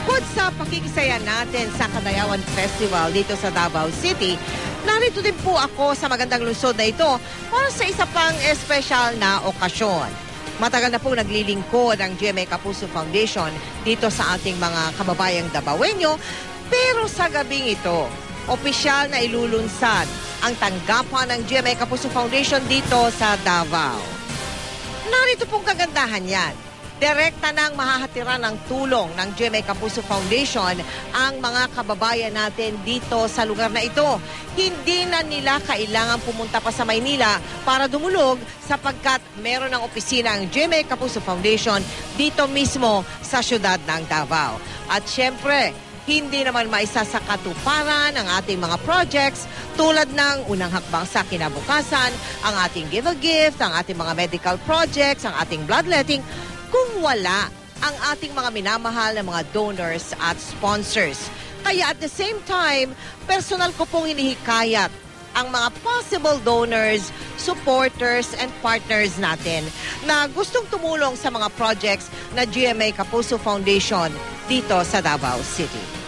Bukod sa pakikisaya natin sa Kadayawan Festival dito sa Davao City, narito din po ako sa magandang lungsod na ito para sa isa pang espesyal na okasyon. Matagal na po naglilingkod ang GMA Kapuso Foundation dito sa ating mga kababayang Davaoenyo, pero sa gabing ito, opisyal na ilulunsad ang tanggapan ng GMA Kapuso Foundation dito sa Davao. Narito pong kagandahan yan. Direkta nang mahahatiran ng tulong ng GMA Kapuso Foundation ang mga kababayan natin dito sa lugar na ito. Hindi na nila kailangan pumunta pa sa Maynila para dumulog sapagkat meron ng opisina ang GMA Kapuso Foundation dito mismo sa syudad ng Davao. At syempre, hindi naman maisa sa katuparan ang ating mga projects tulad ng unang hakbang sa kinabukasan, ang ating Give a Gift, ang ating mga medical projects, ang ating bloodletting, kung wala ang ating mga minamahal na mga donors at sponsors. Kaya at the same time, personal ko pong hinihikayat ang mga possible donors, supporters, and partners natin na gustong tumulong sa mga projects na GMA Kapuso Foundation dito sa Davao City.